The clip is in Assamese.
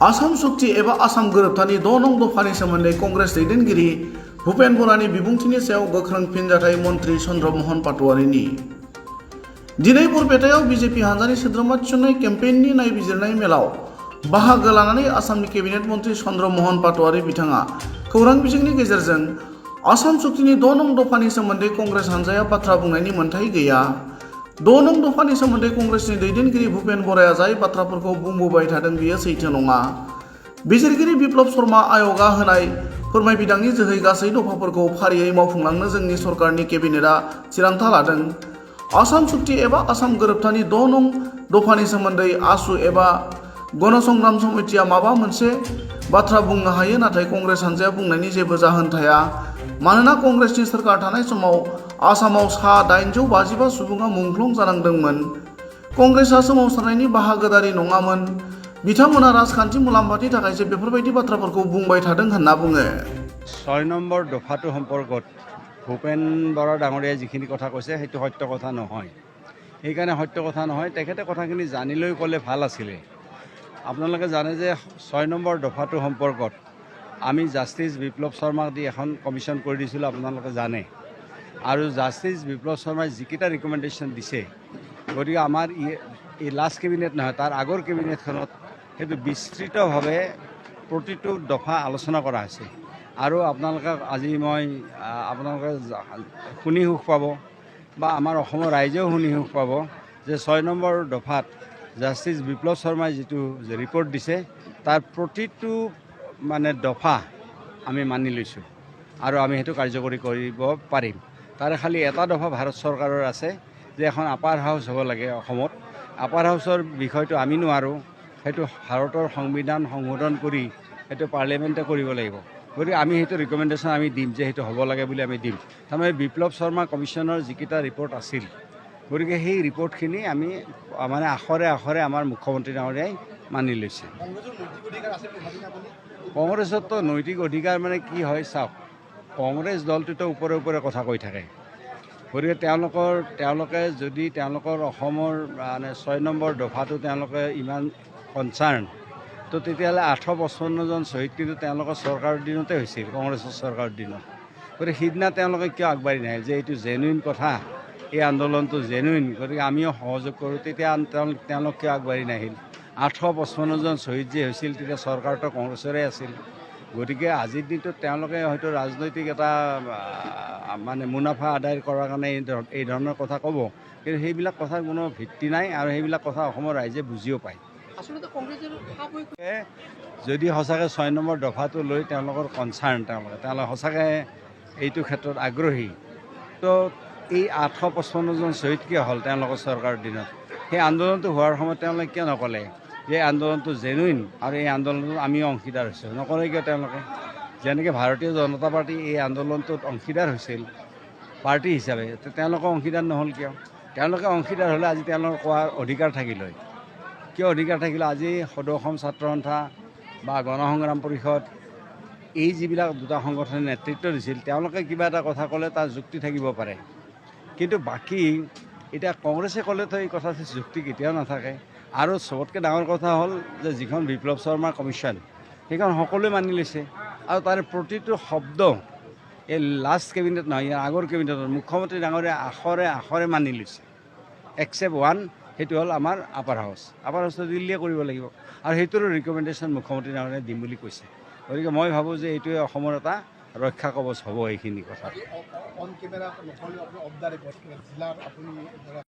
आसाम सुक्ति एबा आसाम गोरोबथानि 6 नं दफानि सोमोन्दै कंग्रेस दैदेनगिरि भुपेन बरानि बिबुंथिनि सायाव गोख्रों फिनजाथाय मन्त्रि चन्द्रमोहन पाटवारिनि दिनै बरपेटायाव बिजेपि हानजानि सोद्रोमा थिसननाय केम्पेइननि नायबिजिरनाय मेलाव बाहागो लानानै आसामनि केबिनेट मन्त्रि चन्द्रमोहन पाटवारि बिथाङा खौरां बिजोंनि गेजेरजों आसाम सुक्तिनि 6 नं दफानि सोमोन्दै कंग्रेस हानजाया बाथ्रा बुंनायनि मोन्थाइ गैया। 6 नं दफानि सोमोन्दै कंग्रेसनि दैदेनगिरि भुपेन बराया जाय बाथ्राफोरखौ बुंबोबाय थादों बेयो सैथो नङा। बिजिरगिरि बिप्लब शर्मा आय'गआ होनाय फोरमायबिदांनि जोहै गासै दफाफोरखौ फारियै मावफुंलांनो जोंनि सरकारनि केबिनेटआ थिरांथा लादों। आसाम सुक्ति एबा आसाम गोरोबथानि 6 नं दफानि सोमोन्दै आसु एबा गणसंग्राम समितिया माबा मोनसे बाथ्रा बुंनो हायो, नाथाय कंग्रेस हानजाया बुंनायनि जेबो जाहोन थाया। मानोना कंग्रेसनि सोरखार थानाय समाव आसामाव सा 855 सुबुङा मुंख्लं जानांदोंमोन। कंग्रेसआ सोमावसारनायनि बाहागोदारि नङामोन। बिथांमोना राजखान्थि मुलाम्फानि थाखायसो बेफोरबायदि बाथ्राफोरखौ बुंबाय थादों होनना बुङो। 6 নম্বৰ দফাটো সম্পৰ্কত ভূপেন বৰা ডাঙৰীয়াই যিখিনি কথা কৈছে সেইটো সত্য কথা নহয়। সেইকাৰণে সত্য কথা নহয়, তেখেতে কথাখিনি জানি লৈ ক'লে ভাল আছিলে। আপোনালোকে জানে যে 6 নম্বৰ দফাটো সম্পৰ্কত আমি জাষ্টিছ বিপ্লৱ শৰ্মাক দি এখন কমিশ্যন কৰি দিছিলোঁ, আপোনালোকে জানে। আৰু জাষ্টিছ বিপ্লৱ শৰ্মাই যিকেইটা ৰিকমেণ্ডেশ্যন দিছে, গতিকে আমাৰ এই লাষ্ট কেবিনেট নহয়, তাৰ আগৰ কেবিনেটখনত সেইটো বিস্তৃতভাৱে প্ৰতিটো দফা আলোচনা কৰা হৈছে। আৰু আপোনালোকে আজি আপোনালোকে শুনি সুখ পাব বা আমাৰ অসমৰ ৰাইজেও শুনি সুখ পাব যে 6 নম্বৰ দফাত জাষ্টিছ বিপ্লৱ শৰ্মাই যিটো ৰিপৰ্ট দিছে তাৰ প্ৰতিটো দফা আমি মানি লৈছোঁ আৰু আমি সেইটো কাৰ্যকৰী কৰিব পাৰিম। তাৰে খালি এটা দফা ভাৰত চৰকাৰৰ আছে যে এখন আপাৰ হাউচ হ'ব লাগে অসমত। আপাৰ হাউচৰ বিষয়টো আমি নোৱাৰোঁ, সেইটো ভাৰতৰ সংবিধান সংশোধন কৰি সেইটো পাৰ্লিয়ামেণ্টে কৰিব লাগিব। গতিকে আমি সেইটো ৰিকমেণ্ডেশ্যন আমি দিম যে সেইটো হ'ব লাগে বুলি আমি দিম। তাৰমানে বিপ্লৱ শৰ্মা কমিশ্যনৰ যিকেইটা ৰিপৰ্ট আছিল, গতিকে সেই ৰিপৰ্টখিনি আমি আখৰে আখৰে আমাৰ মুখ্যমন্ত্ৰী ডাঙৰীয়াই মানি লৈছে। কংগ্ৰেছতো নৈতিক অধিকাৰ কি হয় চাওক, কংগ্ৰেছ দলটোতো ওপৰে ওপৰে কথা কৈ থাকে। গতিকে তেওঁলোকে যদি তেওঁলোকৰ অসমৰ 6 নম্বৰ দফাটো তেওঁলোকে ইমান কনচাৰ্ণ, তো তেতিয়াহ'লে 855জন শ্বহীদ কিন্তু তেওঁলোকৰ চৰকাৰৰ দিনতে হৈছিল, কংগ্ৰেছৰ চৰকাৰৰ দিনত। গতিকে সিদিনা তেওঁলোকে কিয় আগবাঢ়ি নাহিল যে এইটো জেনুইন কথা, এই আন্দোলনটো জেনুইন, গতিকে আমিও সহযোগ কৰোঁ, তেতিয়া তেওঁলোক কিয় আগবাঢ়ি নাহিল? 855জন শ্বহীদ যে হৈছিল তেতিয়া চৰকাৰটো কংগ্ৰেছৰে আছিল। গতিকে আজিৰ দিনটোত তেওঁলোকে হয়তো ৰাজনৈতিক এটা মুনাফা আদায় কৰাৰ কাৰণে এই ধৰণৰ কথা ক'ব, কিন্তু সেইবিলাক কথাৰ কোনো ভিত্তি নাই আৰু সেইবিলাক কথা অসমৰ ৰাইজে বুজিও পায়। যদি সঁচাকৈ 6 নম্বৰ দফাটো লৈ তেওঁলোকৰ কনচাৰ্ণ, তেওঁলোকে সঁচাকৈ এইটো ক্ষেত্ৰত আগ্ৰহী, তো এই 855জন শ্বহীদ কিয় হ'ল তেওঁলোকৰ চৰকাৰৰ দিনত? সেই আন্দোলনটো হোৱাৰ সময়ত তেওঁলোকে কিয় নক'লে যে আন্দোলনটো জেনুইন আৰু এই আন্দোলনটোত আমিও অংশীদাৰ হৈছোঁ? নকৰে কিয় তেওঁলোকে? যেনেকৈ ভাৰতীয় জনতা পাৰ্টি এই আন্দোলনটোত অংশীদাৰ হৈছিল পাৰ্টি হিচাপে, তেওঁলোকে অংশীদাৰ নহ'ল কিয়? তেওঁলোকে অংশীদাৰ হ'লে আজি তেওঁলোকৰ কোৱাৰ অধিকাৰ থাকিল হয়। কিয় অধিকাৰ থাকিল? আজি সদৌ অসম ছাত্ৰ সন্থা বা গণসংগ্ৰাম পৰিষদ, এই যিবিলাক দুটা সংগঠনে নেতৃত্ব দিছিল, তেওঁলোকে কিবা এটা কথা ক'লে তাৰ যুক্তি থাকিব পাৰে, কিন্তু বাকী এতিয়া কংগ্ৰেছে ক'লেতো এই কথাটো যুক্তি কেতিয়াও নাথাকে। আৰু চবতকৈ ডাঙৰ কথা হ'ল যে যিখন বিপ্লৱ শৰ্মাৰ কমিশ্যন, সেইখন সকলোৱে মানি লৈছে আৰু তাৰে প্ৰতিটো শব্দ এই লাষ্ট কেবিনেট নহয়, ইয়াৰ আগৰ কেবিনেটত মুখ্যমন্ত্ৰী ডাঙৰীয়াই আখৰে আখৰে মানি লৈছে। এক্সেপ্ট ওৱান, সেইটো হ'ল আমাৰ আপাৰ হাউচ। আপাৰ হাউচটো দিল্লীয়ে কৰিব লাগিব আৰু সেইটোৰো ৰিকমেণ্ডেশ্যন মুখ্যমন্ত্ৰী ডাঙৰীয়াই দিম বুলি কৈছে। গতিকে মই ভাবোঁ যে এইটোৱে অসমৰ এটা ৰক্ষা কৱচ হ'ব এইখিনি কথা।